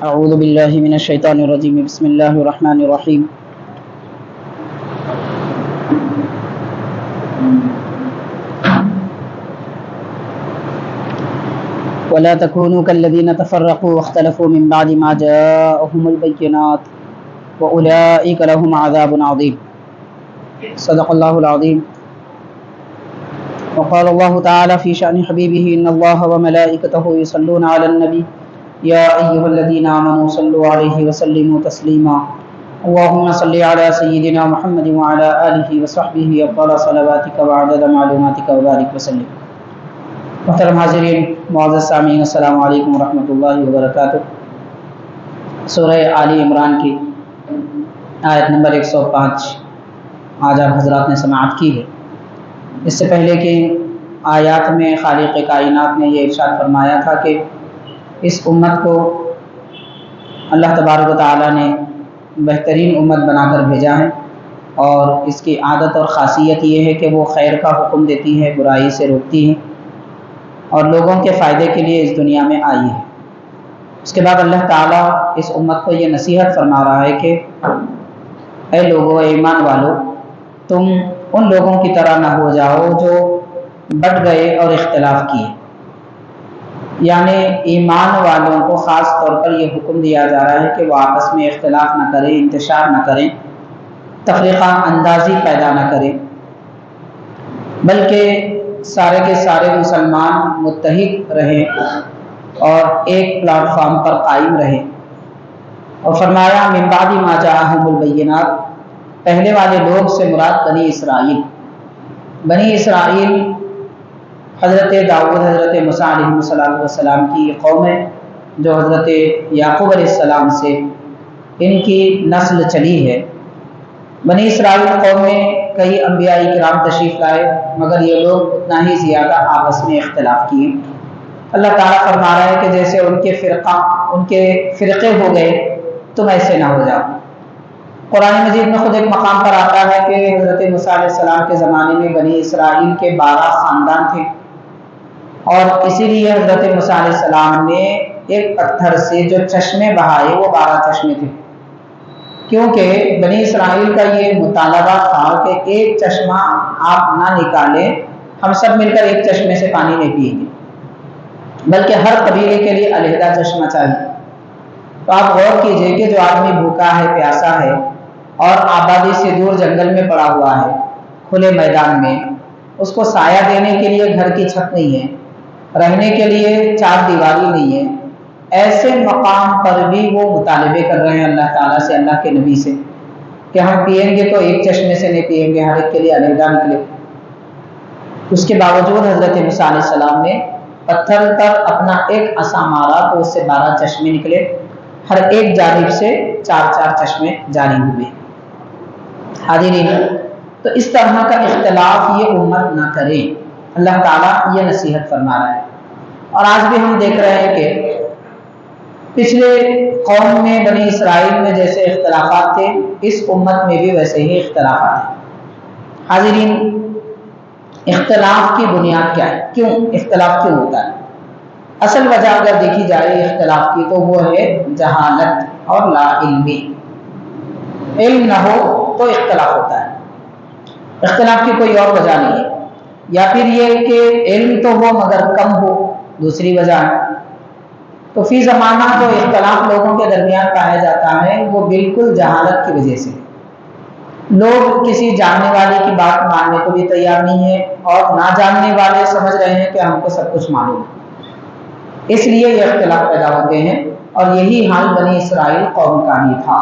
اعوذ باللہ من الشیطان الرجیم بسم اللہ الرحمن الرحیم ولا تكونوا كالذين تفرقوا واختلفوا من بعد ما جاءهم البينات واولئك لهم عذاب عظيم صدق الله العظيم. وقال الله تعالى في شأن حبيبه إن الله وملائكته يصلون على النبي يا أيها الذين آمنوا صلوا عليه وسلموا تسليما اللهم صل على سيدنا محمد وعلى آله وصحبه أفضل صلواتك وعدد معلوماتك وبارك وسلم. محترم حاضرین، معزز سامعین، السلام علیکم ورحمۃ اللہ وبرکاتہ. سورہ آل عمران کی آیت نمبر 105 آج آپ حضرات نے سماعت کی ہے. اس سے پہلے کہ آیات میں خالق کائنات نے یہ ارشاد فرمایا تھا کہ اس امت کو اللہ تبارک و تعالیٰ نے بہترین امت بنا کر بھیجا ہے، اور اس کی عادت اور خاصیت یہ ہے کہ وہ خیر کا حکم دیتی ہے، برائی سے روکتی ہے، اور لوگوں کے فائدے کے لیے اس دنیا میں آئی ہے. اس کے بعد اللہ تعالیٰ اس امت کو یہ نصیحت فرما رہا ہے کہ اے لوگو، اے ایمان والو، تم ان لوگوں کی طرح نہ ہو جاؤ جو بٹ گئے اور اختلاف کیے. یعنی ایمان والوں کو خاص طور پر یہ حکم دیا جا رہا ہے کہ وہ آپس میں اختلاف نہ کریں، انتشار نہ کریں، تفریقہ اندازی پیدا نہ کریں، بلکہ سارے کے سارے مسلمان متحد رہیں اور ایک پلیٹ فارم پر قائم رہیں. اور فرمایا من بعد ما جاءہم البینات، پہلے والے لوگ سے مراد بنی اسرائیل. بنی اسرائیل حضرت داؤد، حضرت موسیٰ علیہ السلام کی قوم ہے، جو حضرت یعقوب علیہ السلام سے ان کی نسل چلی ہے. بنی اسرائیل قوم میں کئی انبیاء کرام تشریف لائے، مگر یہ لوگ اتنا ہی زیادہ آپس میں اختلاف کیے. اللہ تعالیٰ فرما رہا ہے کہ جیسے ان کے فرقے ہو گئے، تم ایسے نہ ہو جاؤ. قرآن مجید میں خود ایک مقام پر آتا ہے کہ حضرت موسیٰ علیہ السلام کے زمانے میں بنی اسرائیل کے 12 خاندان تھے، اور اسی لیے حضرت موسیٰ علیہ السلام نے ایک پتھر سے جو چشمے بہائے وہ 12 چشمے تھے، کیونکہ بنی اسرائیل کا یہ مطالبہ تھا کہ ایک چشمہ آپ نہ نکالیں، ہم سب مل کر ایک چشمے سے پانی نہیں پئیں گے، بلکہ ہر قبیلے کے لیے علیحدہ چشمہ چاہیے. تو آپ غور کیجئے کہ جو آدمی بھوکا ہے، پیاسا ہے، اور آبادی سے دور جنگل میں پڑا ہوا ہے، کھلے میدان میں، اس کو سایہ دینے کے لیے گھر کی چھت نہیں ہے، رہنے کے لیے چار دیواری نہیں ہے، ایسے مقام پر بھی وہ مطالبے کر رہے ہیں اللہ تعالیٰ سے، اللہ کے نبی سے، کہ ہم پئیں گے تو ایک چشمے سے نہیں پئیں گے، ہر ایک کے لیے علیحدہ نکلے. اس کے باوجود حضرت موسیٰ علیہ السلام نے پتھر پر اپنا ایک عصا مارا تو اس سے 12 چشمے نکلے، ہر ایک جانب سے 4 چشمے جاری ہوئے. حاضرین، تو اس طرح کا اختلاف یہ امت نہ کرے، اللہ تعالیٰ یہ نصیحت فرما رہا ہے. اور آج بھی ہم دیکھ رہے ہیں کہ پچھلے قوم میں بنی اسرائیل میں جیسے اختلافات تھے، اس امت میں بھی ویسے ہی اختلافات ہیں. حاضرین، اختلاف کی بنیاد کیا ہے؟ کیوں اختلاف کیوں ہوتا ہے؟ اصل وجہ اگر دیکھی جائے اختلاف کی تو وہ ہے جہالت اور لا علمی. علم نہ ہو تو اختلاف ہوتا ہے، اختلاف کی کوئی اور وجہ نہیں ہے. یا پھر یہ کہ علم تو ہو مگر کم ہو، دوسری وجہ ہے. تو فی زمانہ جو اختلاف لوگوں کے درمیان پایا جاتا ہے وہ بالکل جہالت کی وجہ سے. لوگ کسی جاننے والے کی بات ماننے کو بھی تیار نہیں ہے، اور نہ جاننے والے سمجھ رہے ہیں کہ ہم کو سب کچھ معلوم ہے، اس لیے یہ اختلاف پیدا ہوتے ہیں. اور یہی حال بنی اسرائیل قوم کا بھی تھا.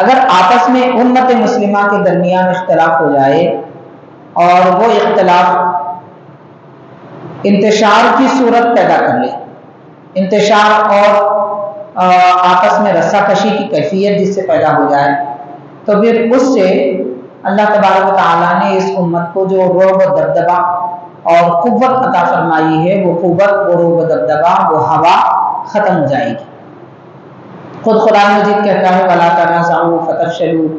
اگر آپس میں امت مسلمہ کے درمیان اختلاف ہو جائے اور وہ اختلاف انتشار کی صورت پیدا کر لے، انتشار اور آپس میں رسا کشی کی کیفیت جس سے پیدا ہو جائے، تو پھر اس سے اللہ تبارک و تعالیٰ نے اس امت کو جو رعب و دبدبہ اور قوت عطا فرمائی ہے، وہ قوت، وہ رعب و دبدبہ، وہ ہوا ختم ہو جائے گی. خود قرآن مجید کہتا ہے وَلَا تَنَازَعُوا فَتَفْشَلُوا،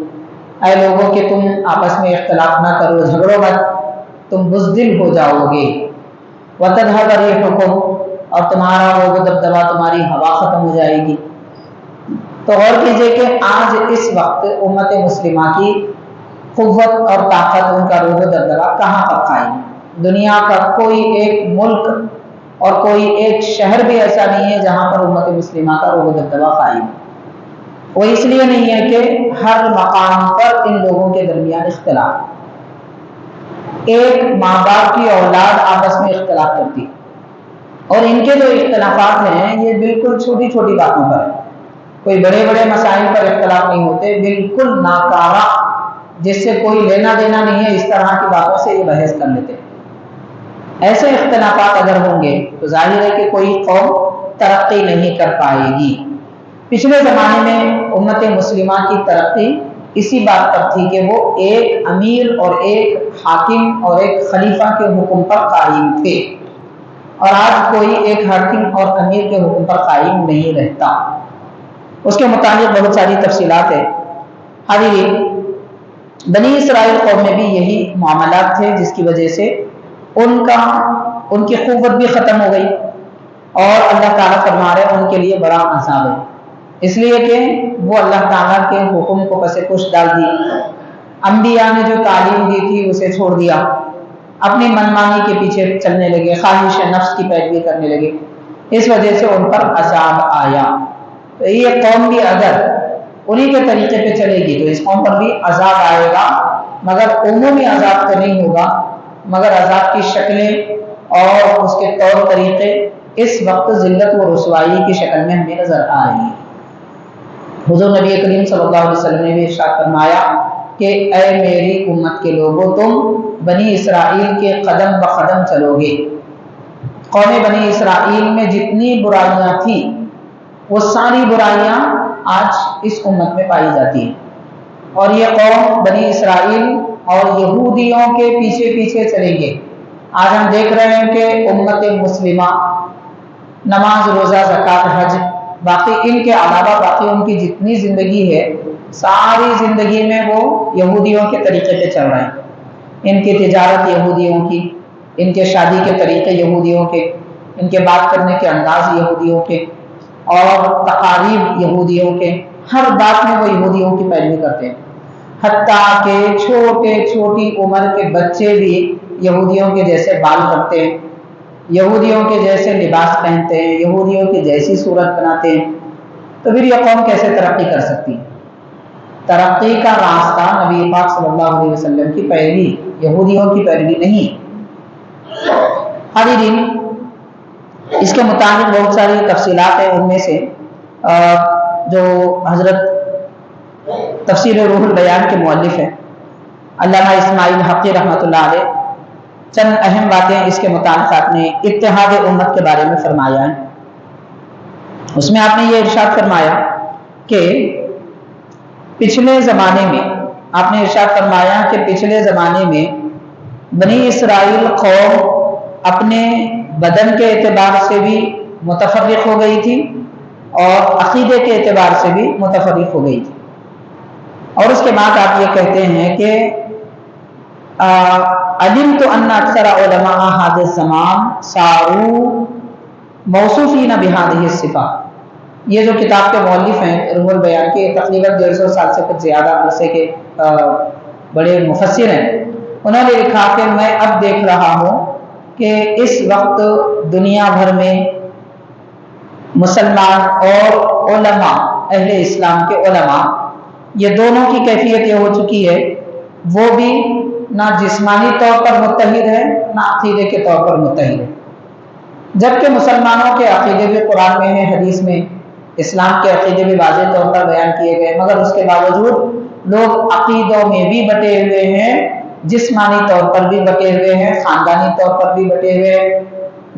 اے لوگوں کہ تم آپس میں اختلاف نہ کرو، جھگڑو مت، تم بزدل ہو جاؤ گے. وَتَذْهَبَ رِيحُكُمْ، اور تمہارا روب و دبدبا، تمہاری ہوا ختم ہو جائے گی۔ تو غور کیجئے کہ آج اس وقت امت مسلمہ کی قوت اور طاقت، ان کا روب و دبدبا کہاں پر قائم ہے؟ دنیا کا کوئی ایک ملک اور کوئی ایک شہر بھی ایسا نہیں ہے جہاں پر امت مسلمہ کا روب و دبدبا قائم ہے۔ وہ اس لیے نہیں ہے کہ ہر مقام پر ان لوگوں کے درمیان اختلاف، ایک ماں باپ کی اولاد آپس میں اختلاف کرتی، اور ان کے جو اختلافات ہیں یہ بالکل چھوٹی چھوٹی باتوں پر ہے، کوئی بڑے بڑے مسائل پر اختلاف نہیں ہوتے، بالکل ناکارہ جس سے کوئی لینا دینا نہیں ہے اس طرح کی باتوں سے یہ بحث کر لیتے ہیں۔ ایسے اختلافات اگر ہوں گے تو ظاہر ہے کہ کوئی قوم ترقی نہیں کر پائے گی۔ پچھلے زمانے میں امت مسلمہ کی ترقی اسی بات پر تھی کہ وہ ایک امیر اور ایک حاکم اور ایک خلیفہ کے حکم پر قائم تھے، اور آج کوئی ایک حاکم اور امیر کے حکم پر قائم نہیں رہتا۔ اس کے متعلق بہت ساری تفصیلات ہیں۔ حاضرین، بنی اسرائیل قوم میں بھی یہی معاملات تھے، جس کی وجہ سے ان کی قوت بھی ختم ہو گئی، اور اللہ تعالیٰ فرما رہے ان کے لیے بڑا عذاب ہے، اس لیے کہ وہ اللہ تعالیٰ کے حکم کو پس پش ڈال دی، انبیاء نے جو تعلیم دی تھی اسے چھوڑ دیا، اپنی منمانی کے پیچھے چلنے لگے، خواہش نفس کی پیروی کرنے لگے، اس وجہ سے ان پر عذاب آیا۔ تو یہ قوم بھی اگر انہی کے طریقے پہ چلے گی تو اس قوم پر بھی عذاب آئے گا، مگر عمومی عذاب تو نہیں ہوگا، مگر عذاب کی شکلیں اور اس کے طور طریقے اس وقت ذلت و رسوائی کی شکل میں ہمیں نظر آ رہی ہیں۔ حضور نبی کریم صلی اللہ علیہ وسلم نے بھی ارشاد فرمایا کہ اے میری امت کے لوگوں، تم بنی اسرائیل کے قدم بقدم چلو گے۔ قوم بنی اسرائیل میں جتنی برائیاں تھیں وہ ساری برائیاں آج اس امت میں پائی جاتی ہیں، اور یہ قوم بنی اسرائیل اور یہودیوں کے پیچھے پیچھے چلیں گے۔ آج ہم دیکھ رہے ہیں کہ امت مسلمہ نماز، روزہ، زکوٰۃ، حج، باقی ان کے علاوہ باقی ان کی جتنی زندگی ہے، ساری زندگی میں وہ یہودیوں کے طریقے پہ چل رہے ہیں۔ ان کی تجارت یہودیوں کی، ان کے شادی کے طریقے یہودیوں کے، ان کے بات کرنے کے انداز یہودیوں کے، اور تقاریب یہودیوں کے، ہر بات میں وہ یہودیوں کی پیروی کرتے ہیں۔ حتیٰ کہ چھوٹی عمر کے بچے بھی یہودیوں کے جیسے بال کرتے ہیں، یہودیوں کے جیسے لباس پہنتے ہیں، یہودیوں کی جیسی صورت بناتے ہیں، تو پھر یہ قوم کیسے ترقی کر سکتی ہے؟ ترقی کا راستہ نبی پاک صلی اللہ علیہ وسلم کی پیروی، یہودیوں کی پیروی نہیں۔ حاضرین، اس کے متعلق بہت ساری تفصیلات ہیں، ان میں سے جو حضرت تفسیر روح البیان کے مؤلف ہیں علامہ اسماعیل حقی رحمۃ اللہ علیہ، چند اہم باتیں اس کے متعلق آپ نے اتحاد امت کے بارے میں فرمایا ہے۔ اس میں آپ نے یہ ارشاد فرمایا کہ پچھلے زمانے میں، آپ نے ارشاد فرمایا کہ پچھلے زمانے میں بنی اسرائیل قوم اپنے بدن کے اعتبار سے بھی متفرق ہو گئی تھی اور عقیدے کے اعتبار سے بھی متفرق ہو گئی تھی، اور اس کے بعد آپ یہ کہتے ہیں کہ علمت ان اکثر علماء هذا الزمان صاروا موصوفین بهذه الصفات۔ یہ جو کتاب کے مؤلف ہیں روح البیان کے، تقریباً 150 سال سے کچھ زیادہ عرصے کے بڑے مفسر ہیں، انہوں نے لکھا کہ میں اب دیکھ رہا ہوں کہ اس وقت دنیا بھر میں مسلمان اور علماء، اہل اسلام کے علماء، یہ دونوں کی کیفیت یہ ہو چکی ہے، وہ بھی نہ جسمانی طور پر متحد ہے، نہ عقیدے کے طور پر متحد ہے، جبکہ مسلمانوں کے عقیدے بھی قرآن میں ہیں، حدیث میں، اسلام کے عقیدے بھی واضح طور پر بیان کیے گئے، مگر اس کے باوجود لوگ عقیدوں میں بھی بٹے ہوئے ہیں، جسمانی طور پر بھی بٹے ہوئے ہیں، خاندانی طور پر بھی بٹے ہوئے ہیں،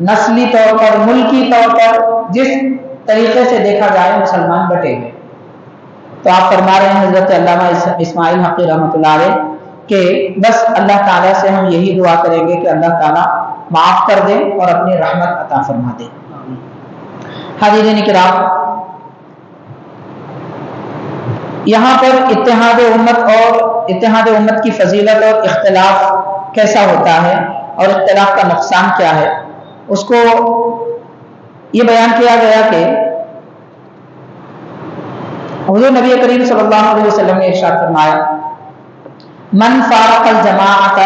نسلی طور پر، ملکی طور پر، جس طریقے سے دیکھا جائے مسلمان بٹے ہوئے۔ تو آپ فرما رہے ہیں حضرت علامہ اسماعیل حقی رحمۃ اللہ علیہ کہ بس اللہ تعالیٰ سے ہم یہی دعا کریں گے کہ اللہ تعالیٰ معاف کر دے اور اپنی رحمت عطا فرما دے۔ حاضرین کرام، یہاں پر اتحاد امت اور اتحاد امت کی فضیلت اور اختلاف کیسا ہوتا ہے اور اختلاف کا نقصان کیا ہے، اس کو یہ بیان کیا گیا کہ حضور نبی کریم صلی اللہ علیہ وسلم نے ارشاد فرمایا من فارق الجماعت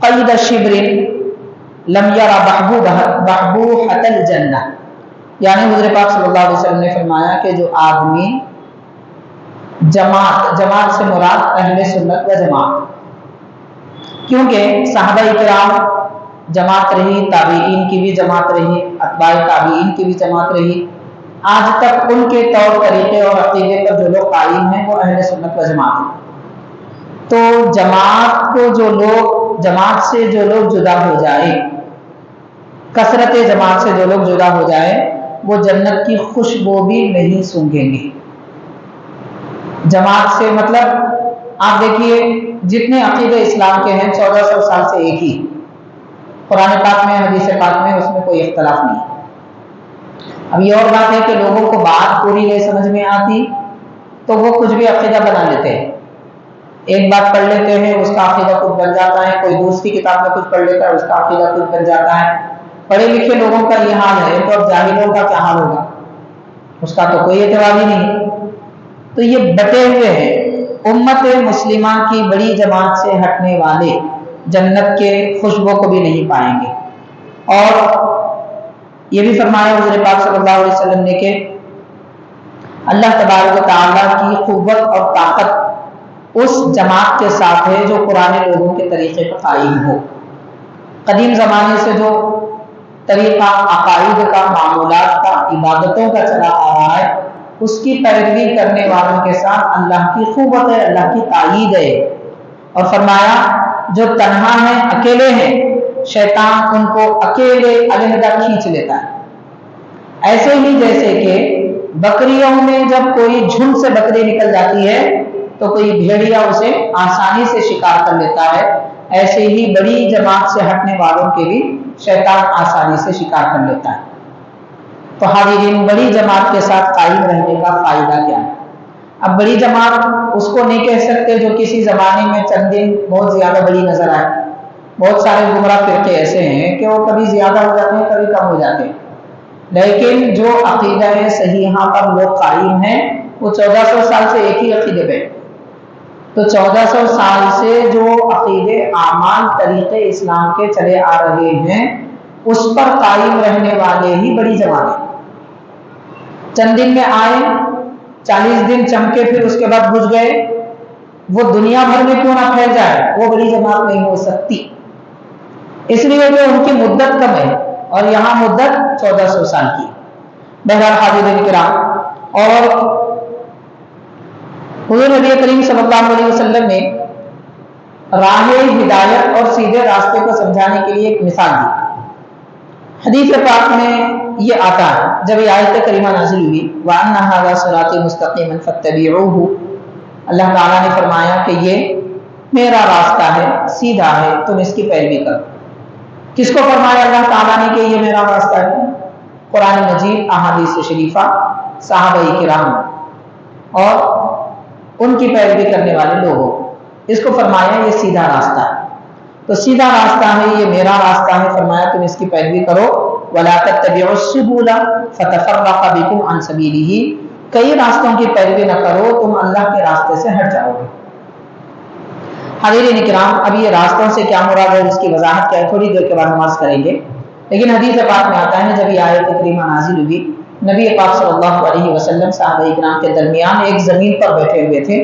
قید شبر لم یرى بحبوحۃ الجنہ، یعنی حضور پاک صلی اللہ علیہ وسلم نے فرمایا کہ جو آدمی جماعت سے مراد اہل سنت و جماعت، کیونکہ صحابہ کرام جماعت رہی، تابعین کی بھی جماعت رہی، اتباع تابعین کی بھی جماعت رہی، آج تک ان کے طور طریقے اور عقیدے پر جو لوگ قائم ہیں وہ اہل سنت و جماعت ہیں۔ تو جماعت سے جو لوگ جدا ہو جائیں، کثرت جماعت سے جو لوگ جدا ہو جائیں، وہ جنت کی خوشبو بھی نہیں سونگھیں گے۔ جماعت سے مطلب آپ دیکھیے جتنے عقیدے اسلام کے ہیں 1400 سال سے ایک ہی، قرآن پاک میں، حدیث پاک میں اس میں کوئی اختلاف نہیں۔ اب یہ اور بات ہے کہ لوگوں کو بات پوری نہیں سمجھ میں آتی تو وہ کچھ بھی عقیدہ بنا لیتے ہیں، ایک بات پڑھ لیتے ہیں اس کا عقیدہ کچھ بن جاتا ہے، کوئی دوسری کتاب میں کچھ پڑھ لیتا ہے اس کا عقیدہ کچھ بن جاتا ہے۔ پڑھے لکھے لوگوں کا یہ حال ہے تو اب جاہلوں کا کیا حال ہوگا، اس کا تو کوئی اعتبار ہی نہیں۔ تو یہ بٹے ہوئے ہیں، امت مسلمہ کی بڑی جماعت سے ہٹنے والے جنت کے خوشبو کو بھی نہیں پائیں گے۔ اور یہ بھی فرمایا حضور پاک صلی اللہ علیہ وسلم نے کہ اللہ تبارک و تعالیٰ کی قوت اور طاقت اس جماعت کے ساتھ ہے جو پرانے لوگوں کے طریقے پر قائم ہو۔ قدیم زمانے سے جو طریقہ عقائد کا، معمولات کا، عبادتوں کا چلا آ رہا ہے، اس کی پیروی کرنے والوں کے ساتھ اللہ کی قوت ہے، اللہ کی تائید ہے۔ اور فرمایا جو تنہا ہیں، اکیلے ہیں، شیطان ان کو اکیلے علیحدہ کھینچ لیتا ہے۔ ایسے ہی جیسے کہ بکریوں میں جب کوئی جھنڈ سے بکری نکل جاتی ہے تو کوئی بھیڑیا اسے آسانی سے شکار کر لیتا ہے، ایسے ہی بڑی جماعت سے ہٹنے والوں کے بھی شیطان آسانی سے شکار کر لیتا ہے۔ تو حاضرین، بڑی جماعت کے ساتھ قائم رہنے کا فائدہ کیا ہے؟ اب بڑی جماعت اس کو نہیں کہہ سکتے جو کسی زمانے میں چند دن بہت زیادہ بڑی نظر آئے۔ بہت سارے گمراہ فرقے ایسے ہیں کہ وہ کبھی زیادہ ہو جاتے ہیں، کبھی کم ہو جاتے ہیں، لیکن جو عقیدہ صحیحہ پر لوگ قائم ہیں وہ 1400 سال سے ایک ہی عقیدے پہ۔ تو 1400 سال سے جو عقیدے، اعمال، طریقے اسلام کے چلے آ رہے ہیں اس پر قائم رہنے والے ہی بڑی جماعت ہے۔ چند دن میں آئے، 40 دن چمکے، پھر اس کے بعد بجھ گئے، وہ دنیا بھر میں کیوں نہ پھیل جائے، وہ بڑی جماعت نہیں ہو سکتی، اس لیے کہ ان کی مدت کم ہے اور یہاں مدت 1400 سال کی۔ بہرحال حاضرین کرام، اور حضور نبی کریم صلی اللہ علیہ وسلم نے راہ ہدایت اور سیدھے راستے کو سمجھانے کے لیے ایک مثال دی۔ حدیث پاک میں یہ آتا ہے، جب یہ آیت کریمہ نازل ہوئی وَأَنَّ هَذَا صِرَاطِي مُسْتَقِيمًا فَاتَّبِعُوهُ، اللہ تعالیٰ نے فرمایا کہ یہ میرا راستہ ہے، سیدھا ہے، تم اس کی پیروی کرو۔ کس کو فرمایا اللہ تعالیٰ نے کہ یہ میرا راستہ ہے؟ قرآن مجید، احادیث شریفہ، صحابہ کرام اور ان کی پیروی کرنے والے لوگوں، اس کو فرمایا یہ سیدھا راستہ ہے۔ تو سیدھا راستہ ہے، یہ میرا راستہ ہے، فرمایا تم اس کی پیروی کرو۔ وَلَا تَتَّبِعُوا السُّبُلَ فَتَفَرَّقَ بِكُمْ عَنْ سَبِيلِهِ، کئی راستوں کی پیروی نہ کرو، تم اللہ کے راستے سے ہٹ جاؤ گے۔ حاضرین کرام، اب یہ راستوں سے کیا مراد ہے، اس کی وضاحت کیا ہے، تھوڑی دیر کے بعد نماز کریں گے، لیکن حدیث پاک میں آتا ہے جب یہ آیت کریمہ نازل ہوئی، نبی پاک صلی اللہ علیہ وسلم صحابہ کرام کے درمیان ایک زمین پر بیٹھے ہوئے تھے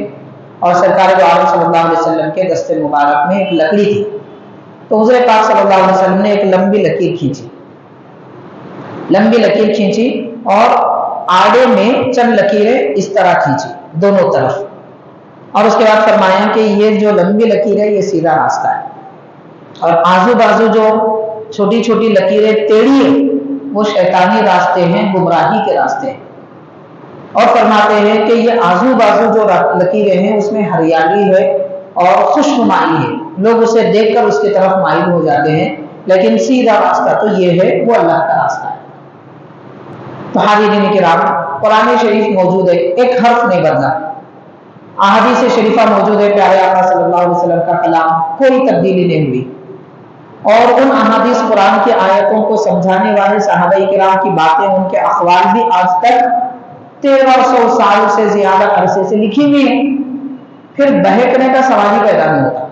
اور سرکار دو عالم صلی اللہ علیہ وسلم کے دست مبارک میں ایک لکڑی تھی۔ تو حضور پاک صلی اللہ علیہ وسلم نے ایک لمبی لکیر کھینچی اور آڑے میں چند لکیریں اس طرح کھینچی دونوں طرف، اور اس کے بعد فرمایا کہ یہ جو لمبی لکیر ہے یہ سیدھا راستہ ہے، اور آزو بازو جو چھوٹی چھوٹی لکیریں ٹیڑھی ہیں وہ شیطانی راستے ہیں، گمراہی کے راستے ہیں۔ اور فرماتے ہیں کہ یہ آزو بازو جو لکیریں ہیں اس میں ہریالی ہے اور خوشنمائی ہے، لوگ اسے دیکھ کر اس کی طرف مائل ہو جاتے ہیں، لیکن سیدھا راستہ تو یہ ہے، وہ اللہ کا راستہ ہے۔ تو حاضرین کرام، قرآن شریف موجود ہے، ایک حرف نہیں بدلا، احادیث شریفہ موجود ہے، پیارے آقا صلی اللہ علیہ وسلم کا کلام، کوئی تبدیلی نہیں ہوئی۔ اور ان احادیث قرآن کی آیتوں کو سمجھانے والے صحابہ کرام کی باتیں، ان کے اقوال بھی آج تک 1300 سال سے زیادہ عرصے سے لکھی ہوئی ہیں، پھر بہکنے کا سوال ہی پیدا نہیں ہوتا۔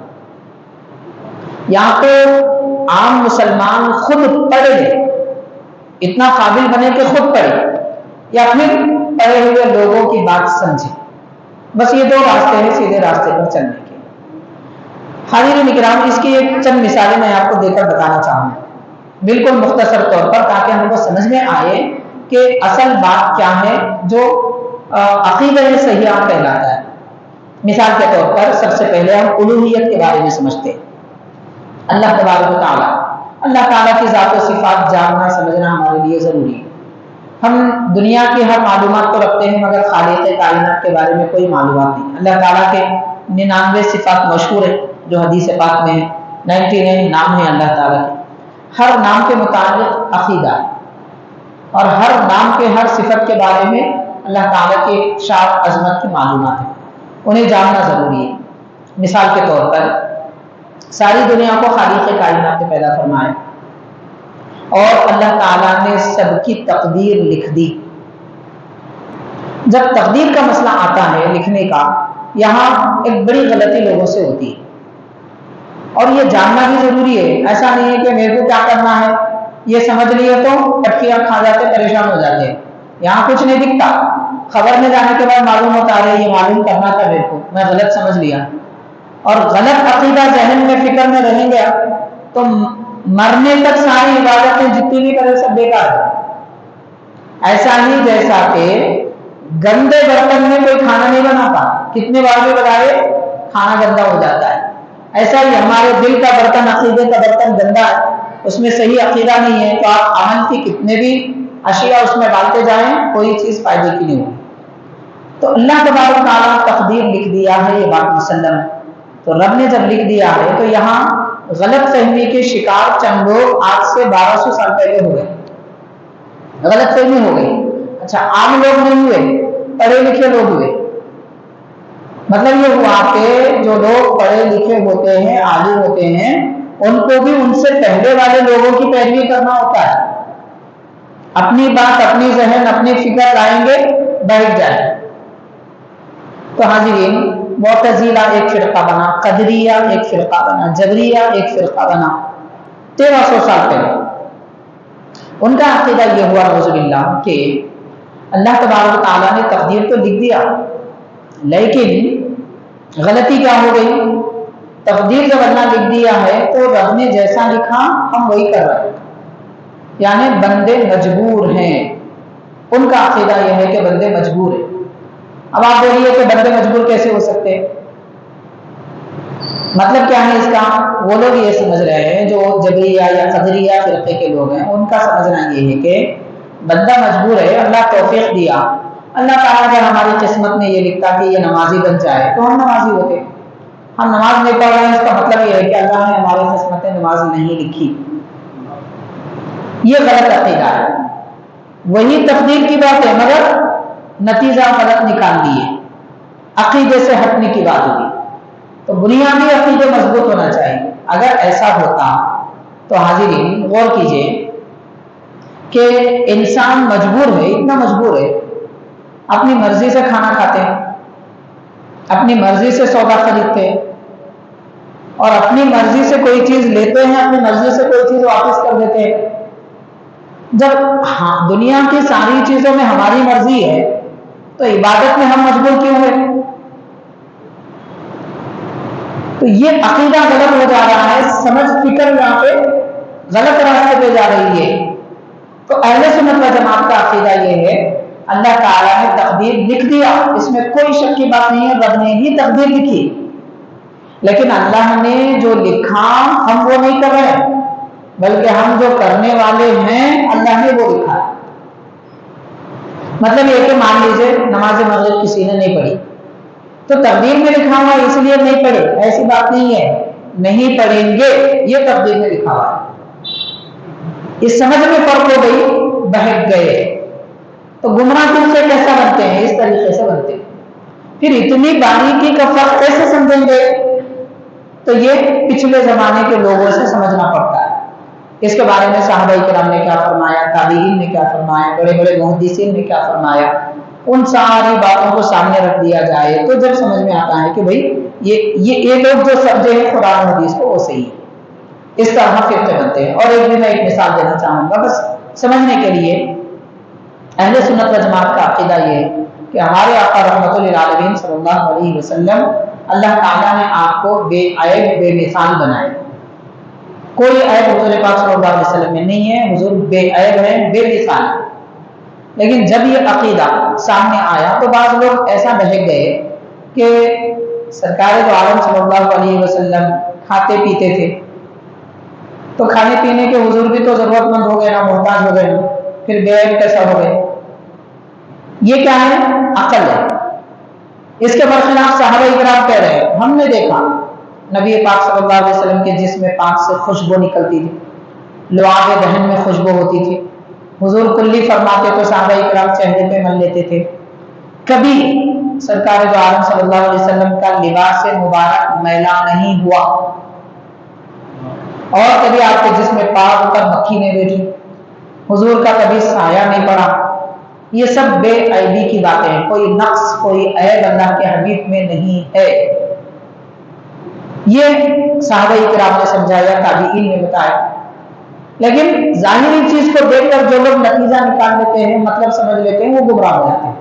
یا تو عام مسلمان خود پڑھے، اتنا قابل بنے کہ خود پڑھے، یا پھر پڑھے ہوئے لوگوں کی بات سمجھے۔ بس یہ دو راستے ہیں سیدھے راستے پر چلنے کے۔ حاضرین اکرام، اس کی ایک چند مثالیں میں آپ کو دے کر بتانا چاہوں گا، بالکل مختصر طور پر، تاکہ ہم کو سمجھ میں آئے کہ اصل بات کیا ہے جو عقیدہ صحیحہ کہلاتا ہے۔ مثال کے طور پر سب سے پہلے ہم الوہیت کے بارے میں سمجھتے ہیں۔ اللہ تبارک و تعالیٰ، اللہ تعالیٰ کی ذات و صفات جاننا سمجھنا ہمارے لیے ضروری ہے۔ ہم دنیا کی ہر معلومات تو رکھتے ہیں، مگر خالق کائنات کے بارے میں کوئی معلومات نہیں۔ اللہ تعالیٰ کے 99 صفات مشہور ہیں جو حدیث پاک میں ہے، 99 نام ہے اللہ تعالیٰ کے۔ ہر نام کے متعلق عقیدہ ہے، اور ہر نام کے ہر صفت کے بارے میں اللہ تعالیٰ کی شان عظمت کی معلومات ہیں، انہیں جاننا ضروری ہے۔ مثال کے طور پر ساری دنیا کو خالق کائنات نے پیدا فرمایا، اور اللہ تعالیٰ نے سب کی تقدیر لکھ دی۔ جب تقدیر کا مسئلہ آتا ہے لکھنے کا، یہاں ایک بڑی غلطی لوگوں سے ہوتی ہے، اور یہ جاننا بھی ضروری ہے۔ ایسا نہیں ہے کہ میرے کو کیا کرنا ہے یہ سمجھ لیے تو پٹکیاں کھا جاتے، پریشان ہو جاتے ہیں۔ یہاں کچھ نہیں دکھتا، خبر میں جانے کے بعد معلوم ہوتا ہے یہ معلوم کرنا تھا میرے کو، میں غلط سمجھ لیا، اور غلط عقیدہ ذہن میں فکر میں رہیں گے تو مرنے تک ساری عبادتیں جتنی بھی کرے سب بیکار ہے۔ ایسا ہی جیسا کہ گندے برتن میں کوئی کھانا نہیں بناتا، کتنے بار بھی بنائے کھانا گندا ہو جاتا ہے، ایسا ہی ہمارے دل کا برتن، عقیدے کا برتن گندا ہے، اس میں صحیح عقیدہ نہیں ہے تو آپ عمل کی کتنے بھی اشیاء اس میں ڈالتے جائیں کوئی چیز فائدے کی نہیں ہوگی۔ تو اللہ تبارک تعالیٰ تقدیر لکھ دیا ہے، یہ بات مسلم ہے۔ تو رب نے جب لکھ دیا ہے تو یہاں غلط فہمی کے شکار چند لوگ آج سے 1200 سال پہلے ہو گئے، غلط فہمی ہو گئی۔ اچھا، عام لوگ نہیں ہوئے، پڑھے لکھے لوگ ہوئے۔ مطلب یہ ہوا کہ جو لوگ پڑھے لکھے ہوتے ہیں، عالم ہوتے ہیں، ان کو بھی ان سے پہلے والے لوگوں کی پیروی کرنا ہوتا ہے۔ اپنی بات، اپنی ذہن، اپنی فکر لائیں گے، بیٹھ جائیں۔ تو حاضرین، معتزلہ ایک فرقہ بنا، قدریہ ایک فرقہ بنا، جبریہ ایک فرقہ بنا 1300 سال پہلے۔ ان کا عقیدہ یہ ہوا نعوذ باللہ کہ اللہ تبارک تعالیٰ نے تقدیر تو لکھ دیا، لیکن غلطی کیا ہو گئی؟ تقدیر جب اللہ لکھ دیا ہے تو رب نے جیسا لکھا ہم وہی کر رہے ہیں، یعنی بندے مجبور ہیں۔ ان کا عقیدہ یہ ہے کہ بندے مجبور ہیں۔ اب آپ بولیے کہ بندے مجبور کیسے ہو سکتے ہیں؟ مطلب کیا ہے اس کا؟ وہ لوگ یہ سمجھ رہے ہیں جو جبریہ یا قدریہ فرقے کے لوگ ہیں، ان کا سمجھنا یہ ہے کہ بندہ مجبور ہے، اللہ توفیق دیا، اللہ تعالیٰ اگر ہماری قسمت میں یہ لکھتا کہ یہ نمازی بن جائے تو ہم نمازی ہوتے۔ ہم نماز نہیں پڑھ رہے ہیں، اس کا مطلب یہ ہے کہ اللہ نے ہماری قسمت نماز نہیں لکھی۔ یہ غلط عقیدہ ہے، وہی تقدیر کی بات ہے مگر نتیجہ غلط نکال دیے، عقیدے سے ہٹنے کی بات ہوگی۔ تو بنیادی عقیدے مضبوط ہونا چاہیے۔ اگر ایسا ہوتا تو حاضرین غور کیجئے کہ انسان مجبور ہے، اتنا مجبور ہے، اپنی مرضی سے کھانا کھاتے ہیں، اپنی مرضی سے سودا خریدتے ہیں، اور اپنی مرضی سے کوئی چیز لیتے ہیں، اپنی مرضی سے کوئی چیز واپس کر دیتے ہیں۔ جب دنیا کی ساری چیزوں میں ہماری مرضی ہے تو عبادت میں ہم مجبور کیوں ہیں؟ تو یہ عقیدہ غلط ہو جا رہا ہے، سمجھ فکر یہاں پہ غلط راستے پہ جا رہی ہے۔ تو اہل سنت و جماعت کا عقیدہ یہ ہے اللہ تعالیٰ نے تقدیر لکھ دیا، اس میں کوئی شک کی بات نہیں ہے، رب نے ہی تقدیر لکھی، لیکن اللہ نے جو لکھا ہم وہ نہیں کر رہے، بلکہ ہم جو کرنے والے ہیں اللہ نے وہ لکھا۔ مطلب یہ کہ مان لیجیے نماز مغرب کسی نے نہیں پڑھی تو تقدیر میں لکھا ہوا اس لیے نہیں پڑھے، ایسی بات نہیں ہے، نہیں پڑھیں گے، یہ تقدیر میں لکھا ہوا ہے۔ اس سمجھ میں فرق ہو گئی، بہک گئے۔ تو گمراہ کن سے کیسا بنتے ہیں؟ اس طریقے سے بنتے ہیں۔ پھر اتنی باریکی کا فرق کیسے سمجھیں گے؟ تو یہ پچھلے زمانے کے لوگوں سے سمجھنا پڑتا ہے۔ اس کے بارے میں صحابہ کرام نے کیا فرمایا، تابعین نے کیا فرمایا، بڑے بڑے محدثین نے کیا فرمایا، ان ساری باتوں کو سامنے رکھ دیا جائے تو جب سمجھ میں آتا ہے کہ بھئی یہ لوگ جو سمجھے ہیں قرآن و حدیث کو وہ صحیح ہے، اس طرح فرقے بنتے ہیں۔ اور میں ایک مثال دینا چاہوں گا بس سمجھنے کے لیے۔ اہل سنت و جماعت کا عقیدہ یہ ہے کہ ہمارے آقا رحمت للعالمین صلی اللہ علیہ وسلم، اللہ تعالیٰ نے آپ کو بے عیب بے مثال بنائے، کوئی عیب حضور پاک صلی اللہ علیہ وسلم میں نہیں ہے، حضور بے عیب ہے، بے مثال ہے۔ لیکن جب یہ عقیدہ سامنے آیا تو بعض لوگ ایسا بہک گئے کہ سرکار دو عالم صلی اللہ علیہ وسلم کھاتے پیتے تھے، تو کھانے پینے کے حضور بھی تو ضرورت مند ہو گئے نا، محتاج ہو گئے، پھر بے عیب کیسا ہو گئے؟ یہ کیا ہے؟ عقل ہے۔ اس کے برخلاف صحابہ کرام کہہ رہے ہیں ہم نے دیکھا نبی پاک صلی اللہ علیہ وسلم کے جسم پاک سے خوشبو نکلتی تھی، لعاب دہن میں خوشبو ہوتی تھی، حضور کلی فرماتے تو صحابہ کرام چہرے پہ مل لیتے تھے، کبھی سرکار دو عالم صلی اللہ علیہ وسلم کا لباس مبارک میلا نہیں ہوا، اور کبھی آپ کے جسم پاک پر مکھی نہیں بیٹھی، حضور کا کبھی سایہ نہیں پڑا۔ یہ سب بے عیبی کی باتیں ہیں، کوئی نقص کوئی عیب اللہ کے حبیب میں نہیں ہے۔ یہ صحابہ کرام نے سمجھایا، تابعین نے بتایا، لیکن ظاہری چیز کو دیکھ کر جو لوگ نتیجہ نکال لیتے ہیں، مطلب سمجھ لیتے ہیں، وہ گمراہ ہو جاتے ہیں۔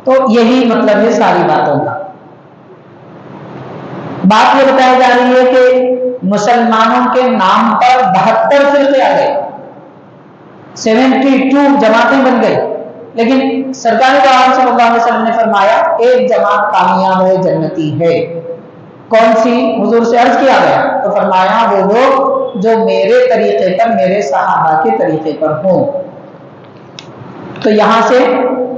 تو یہی مطلب ہے ساری باتوں کا۔ بات یہ بتائی جا رہی ہے کہ مسلمانوں کے نام پر 72 فرقے آ گئے، 72 جماعتیں بن گئی، لیکن سرکار دو عالم صلی اللہ علیہ وسلم نے فرمایا ایک جماعت کامیاب ہے، جنتی ہے۔ کون سی؟ حضور سے عرض کیا گیا تو فرمایا وہ لوگ جو میرے طریقے پر، میرے صحابہ کے طریقے پر ہوں۔ تو یہاں سے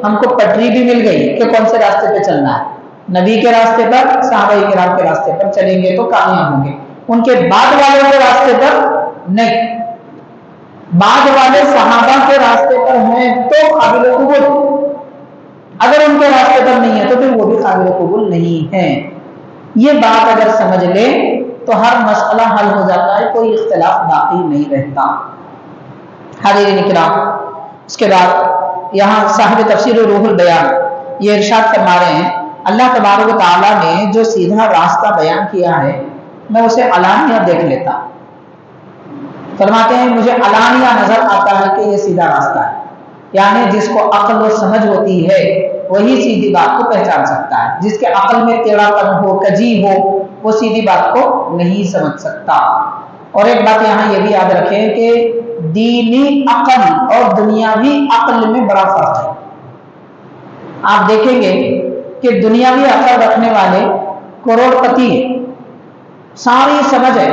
ہم کو پٹری بھی مل گئی کہ کون سے راستے پہ چلنا ہے، نبی کے راستے پر، صحابہ کرام کے راستے پر چلیں گے تو کامیاب ہوں گے، ان کے بعد والوں کے راستے پر نہیں۔ بعد والے صحابہ کے راستے پر ہیں تو قابل قبول، اگر ان کے راستے پر نہیں ہے تو پھر وہ بھی قابل قبول نہیں ہے۔ یہ بات اگر سمجھ لیں تو ہر مسئلہ حل ہو جاتا ہے، کوئی اختلاف باقی نہیں رہتا۔ حاضرین کرام، اس کے بعد یہاں صاحب تفسیر روح البیان یہ ارشاد فرما رہے ہیں اللہ تبارک و تعالیٰ نے جو سیدھا راستہ بیان کیا ہے میں اسے علانیہ دیکھ لیتا، فرماتے ہیں مجھے علانیہ نظر آتا ہے کہ یہ سیدھا راستہ ہے، یعنی جس کو عقل و سمجھ ہوتی ہے وہی سیدھی بات کو پہچان سکتا ہے، جس کے عقل میں ٹیڑھا پن ہو، کجی ہو، وہ سیدھی بات کو نہیں سمجھ سکتا۔ اور ایک بات یہاں یہ بھی یاد رکھیں کہ دینی عقل اور دنیاوی عقل میں بڑا فرق ہے۔ آپ دیکھیں گے کہ دنیاوی عقل رکھنے والے کروڑ پتی ہیں، ساری سمجھ ہے،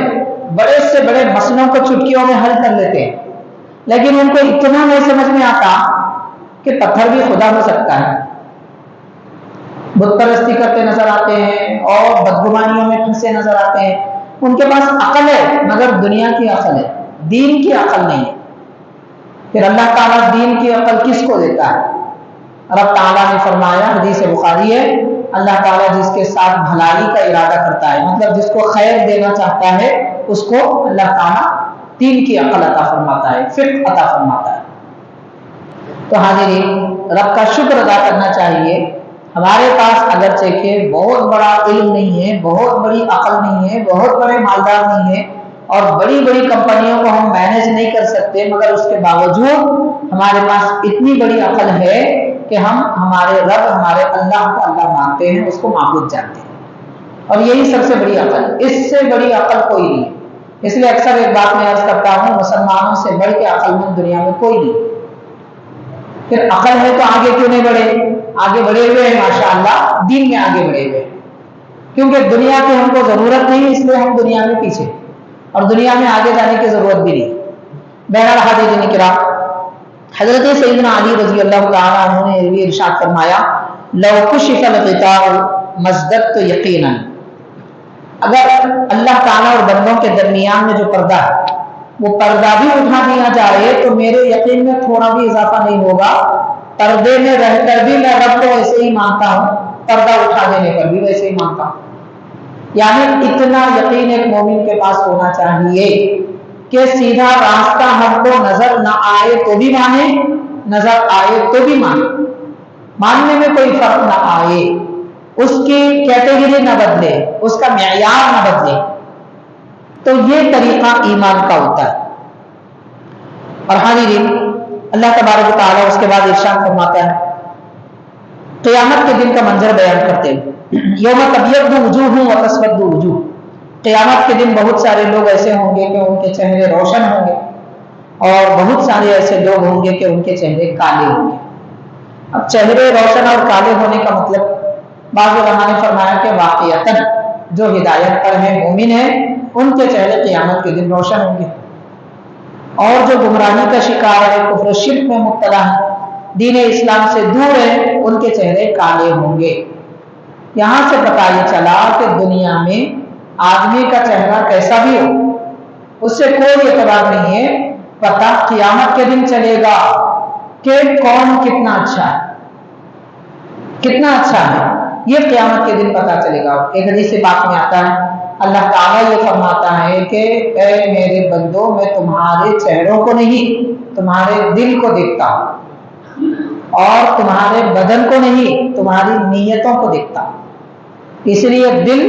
بڑے سے بڑے مسئلوں کو چٹکیوں میں حل کر لیتے ہیں، لیکن ان کو اتنا نہیں سمجھ میں آتا کہ پتھر بھی خدا ہو سکتا ہے، بت پرستی کرتے نظر آتے ہیں اور بدگمانیوں میں پھنسے نظر آتے ہیں۔ ان کے پاس عقل ہے مگر دنیا کی عقل ہے، دین کی عقل نہیں ہے۔ پھر اللہ تعالیٰ دین کی عقل کس کو دیتا ہے؟ رب تعالیٰ نے فرمایا، حدیث بخاری ہے، اللہ تعالیٰ جس کے ساتھ بھلائی کا ارادہ کرتا ہے، مطلب جس کو خیر دینا چاہتا ہے اس کو اللہ تعالیٰ دین کی عقل عطا فرماتا ہے، فقہ عطا فرماتا ہے۔ تو حاضرین، رب کا شکر ادا کرنا چاہیے، ہمارے پاس اگرچہ کہ بہت بڑا علم نہیں ہے، بہت بڑی عقل نہیں ہے، بہت بڑے مالدار نہیں ہے، اور بڑی بڑی کمپنیوں کو ہم مینج نہیں کر سکتے، مگر اس کے باوجود ہمارے پاس اتنی بڑی عقل ہے کہ ہم ہمارے رب، ہمارے اللہ کو اللہ مانتے ہیں، اس کو معبود جانتے ہیں، اور یہی سب سے بڑی عقل، اس سے بڑی عقل کوئی نہیں۔ اس لیے اکثر ایک بات میں عرض کرتا ہوں، مسلمانوں سے بڑھ کے عقل مند دنیا میں کوئی نہیں۔ پھر عقل ہے تو آگے کیوں نہیں بڑھے؟ آگے بڑھے ہوئے ہیں ماشاءاللہ، دین میں آگے بڑھے ہوئے، کیونکہ دنیا کی ہم کو ضرورت نہیں، اس لیے ہم دنیا میں پیچھے، اور دنیا میں آگے جانے کی ضرورت بھی نہیں۔ بہرحال حاضرین کرام، حضرت سیدنا علی رضی اللہ تعالیٰ عنہ نے یہ ارشاد فرمایا لو کشف الغطاء مزددت یقینا، اگر اللہ تعالیٰ اور بندوں کے درمیان میں جو پردہ ہے وہ پردہ بھی اٹھا دیا جائے تو میرے یقین میں تھوڑا بھی اضافہ نہیں ہوگا، پردے میں رہ کر بھی میں رب کو ویسے ہی مانتا ہوں، پردہ اٹھا دینے پر بھی ویسے ہی مانتا ہوں۔ یعنی اتنا یقین ایک مومن کے پاس ہونا چاہیے کہ سیدھا راستہ ہم کو نظر نہ آئے تو بھی مانے، نظر آئے تو بھی مانے، ماننے میں کوئی فرق نہ آئے، اس کی کیٹیگری نہ بدلے، اس کا معیار نہ بدلے، تو یہ طریقہ ایمان کا ہوتا ہے۔ اور حاضرین، اللہ تبارک و تعالیٰ اس کے بعد ارشاد فرماتا ہے قیامت کے دن کا منظر بیان کرتے ہیں، یوم تبیض وجوہ وتسود وجوہ، قیامت کے دن بہت سارے لوگ ایسے ہوں گے کہ ان کے چہرے روشن ہوں گے، اور بہت سارے ایسے لوگ ہوں گے کہ ان کے چہرے کالے ہوں گے۔ اب چہرے روشن اور کالے ہونے کا مطلب بعض علماء نے فرمایا کہ واقعتاً جو ہدایت پر ہیں، مومن ہیں، ان کے چہرے قیامت کے دن روشن ہوں گے، اور جو گمراہی کا شکار ہے، کفر و شرک میں مبتلا ہے، دین اسلام سے دور ہیں، ان کے چہرے کالے ہوں گے۔ یہاں سے پتہ یہ چلا کہ دنیا میں آدمی کا چہرہ کیسا بھی ہو، اس سے کوئی اعتبار نہیں ہے، پتہ قیامت کے دن چلے گا کہ کون کتنا اچھا ہے، کتنا اچھا ہے، یہ قیامت کے دن پتہ چلے گا۔ ایک حدیث پاک میں آتا ہے، اللہ تعالیٰ یہ فرماتا ہے کہ اے میرے بندو، میں تمہارے چہروں کو نہیں، تمہارے دل کو دیکھتا ہوں، اور تمہارے بدن کو نہیں، تمہاری نیتوں کو دیکھتا ہوں۔ اس لیے دل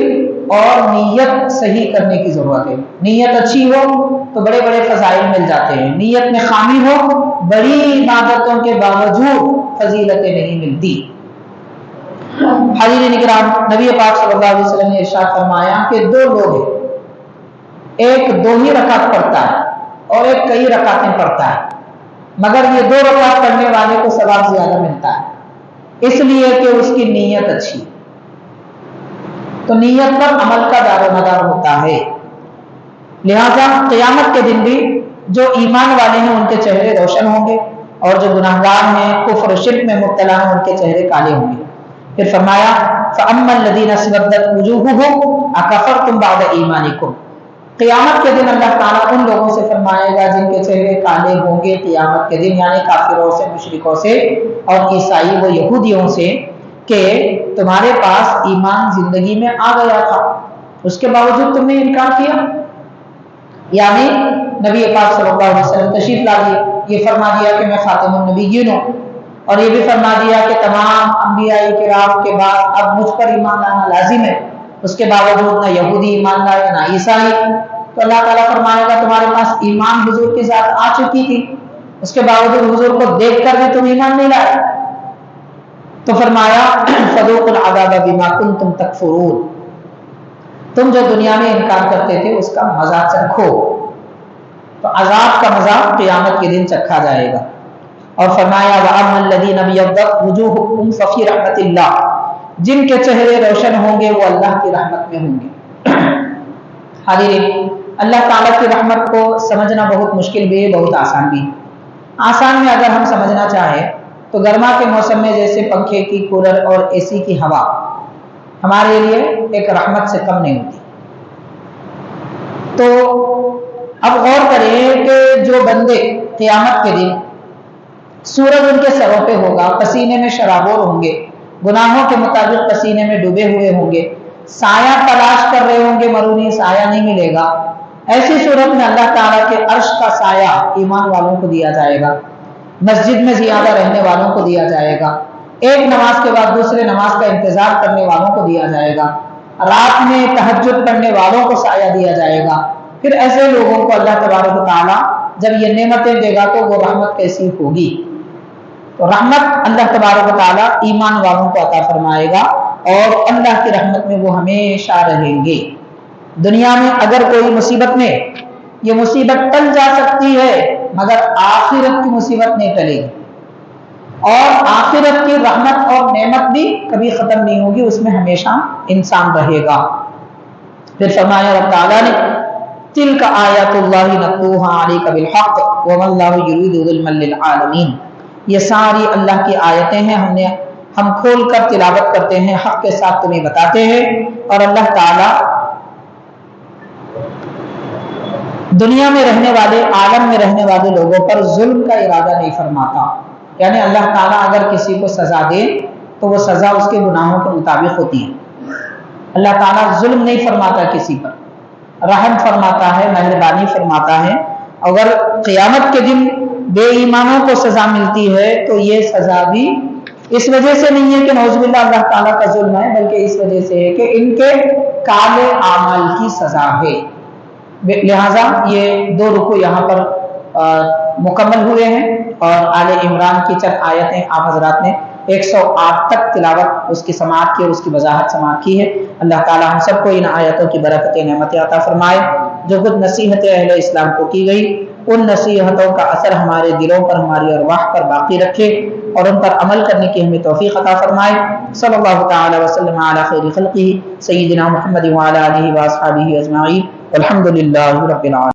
اور نیت صحیح کرنے کی ضرورت ہے۔ نیت اچھی ہو تو بڑے بڑے فضائل مل جاتے ہیں، نیت میں خامی ہو بڑی عبادتوں کے باوجود فضیلتیں نہیں ملتی۔ حاضرین کرام، نبی پاک صلی اللہ علیہ وسلم نے ارشاد فرمایا کہ دو لوگ ہیں، ایک 2 ہی رکعت پڑھتا ہے اور ایک کئی رکعتیں پڑھتا ہے، مگر یہ 2 رکعت پڑھنے والے کو ثواب زیادہ ملتا ہے، اس لیے کہ اس کی نیت اچھی۔ تو نیت پر عمل کا دار و مدار ہوتا ہے۔ لہذا قیامت کے دن بھی جو ایمان والے ہیں ان کے چہرے روشن ہوں گے، اور جو گناہگار ہیں، کفر و شرک میں مبتلا ہیں، ان کے چہرے کالے ہوں گے۔ پھر فرمایا فَأَمَّا الَّذِينَ اسْوَدَّتْ وُجُوهُهُمْ أَكَفَرْتُمْ بَعْدَ إِيمَانِكُمْ، قیامت کے دن اللہ تعالیٰ ان لوگوں سے فرمائے گا جن کے چہرے کالے ہوں گے قیامت کے دن، یعنی کافروں سے، مشرکوں سے اور عیسائی و یہودیوں سے، کہ تمہارے پاس ایمان زندگی میں آ گیا تھا، اس کے باوجود تم نے انکار کیا۔ یعنی نبی پاک صلی اللہ علیہ وسلم تشریف لا دیے، یہ فرما دیا کہ میں خاتم النبیین ہوں، اور یہ بھی فرما دیا کہ تمام انبیاء کرام کے بعد اب مجھ پر ایمان لانا لازم ہے، اس کے باوجود نہ یہودی ایمان لائے نہ عیسائی، تو اللہ تعالیٰ فرمائے گا تمہارے پاس ایمان حضور کے ساتھ آ چکی تھی، اس کے باوجود حضور کو دیکھ کر بھی تم ایمان نہیں لائے، تو فرمایا فذوقوا العذاب بما کنتم تکفرون، تم جو دنیا میں انکار کرتے تھے اس کا مزہ چکھو۔ تو عذاب کا مزہ قیامت کے دن چکھا جائے گا۔ اور فرمایا وَأَمَّا الَّذِينَ ابْيَضَّتْ وُجُوهُهُمْ فَفِي رَحْمَةِ اللَّهِ، جن کے چہرے روشن ہوں گے وہ اللہ کی رحمت میں ہوں گے۔ حاضرین، اللہ تعالیٰ کی رحمت کو سمجھنا بہت مشکل بھی ہے، بہت آسان بھی ہے۔ آسان میں اگر ہم سمجھنا چاہیں تو گرما کے موسم میں جیسے پنکھے کی، کولر اور اے سی کی ہوا ہمارے لیے ایک رحمت سے کم نہیں ہوتی۔ تو اب غور کریں کہ جو بندے قیامت کے دن سورج ان کے سروں پہ ہوگا، پسینے میں شرابور ہوں گے، گناہوں کے مطابق پسینے میں ڈوبے ہوئے ہوں گے، سایہ تلاش کر رہے ہوں گے، مرونی سایہ نہیں ملے گا، ایسی صورت میں اللہ تعالیٰ کے عرش کا سایہ ایمان والوں کو دیا جائے گا، مسجد میں زیادہ رہنے والوں کو دیا جائے گا، ایک نماز کے بعد دوسرے نماز کا انتظار کرنے والوں کو دیا جائے گا، رات میں تہجد پڑھنے والوں کو سایہ دیا جائے گا۔ پھر ایسے لوگوں کو اللہ تبارک و تعالیٰ جب یہ نعمتیں دے گا تو وہ رحمت کیسی ہوگی؟ تو رحمت اللہ تبارک و تعالیٰ ایمان والوں کو عطا فرمائے گا، اور اللہ کی رحمت میں وہ ہمیشہ رہیں گے۔ دنیا میں اگر کوئی مصیبت میں یہ مصیبت ٹل جا سکتی ہے، مگر آخرت کی مصیبت نہیں ٹلے گی، اور آخرت کی رحمت اور نعمت بھی کبھی ختم نہیں ہوگی، اس میں ہمیشہ انسان رہے گا۔ پھر فرمایا رب تعالیٰ نے تِلْکَ آیاتُ اللَّهِ نَتْلُوهَا عَلَيْکَ بِالْحَقِّ وَمَا اللَّهُ يُرِیدُ ظُلْمًا لِلْعَالَمِینَ، یہ ساری اللہ کی آیتیں ہیں، ہم کھول کر تلاوت کرتے ہیں، حق کے ساتھ تمہیں بتاتے ہیں، اور اللہ تعالیٰ دنیا میں رہنے والے، عالم میں رہنے والے لوگوں پر ظلم کا ارادہ نہیں فرماتا۔ یعنی اللہ تعالیٰ اگر کسی کو سزا دے تو وہ سزا اس کے گناہوں کے مطابق ہوتی ہے۔ اللہ تعالیٰ ظلم نہیں فرماتا کسی پر، رحم فرماتا ہے، مہربانی فرماتا ہے، اگر قیامت کے دن بے ایمانوں کو سزا ملتی ہے تو یہ سزا بھی اس وجہ سے نہیں ہے کہ نعوذ باللہ اللہ تعالیٰ کا ظلم ہے، بلکہ اس وجہ سے ہے کہ ان کے کالے اعمال کی سزا ہے۔ لہٰذا یہ 2 رکوع یہاں پر مکمل ہوئے ہیں، اور آل عمران کی چند آیتیں آپ حضرات نے 108 تک تلاوت اس کی سماعت کی اور اس کی وضاحت سماعت کی ہے۔ اللہ تعالی ہم سب کو ان آیتوں کی برکت نعمت عطا فرمائے۔ جو کچھ نصیحتیں اہل اسلام کو کی گئی، ان نصیحتوں کا اثر ہمارے دلوں پر، ہماری ارواح پر باقی رکھے، اور ان پر عمل کرنے کی ہمیں توفیق عطا فرمائے۔ صلی اللہ تعالی وسلم علی خیر خلقہ سیدنا محمد وعلی آلہ واصحابہ اجمعین، والحمد للہ رب العالمین۔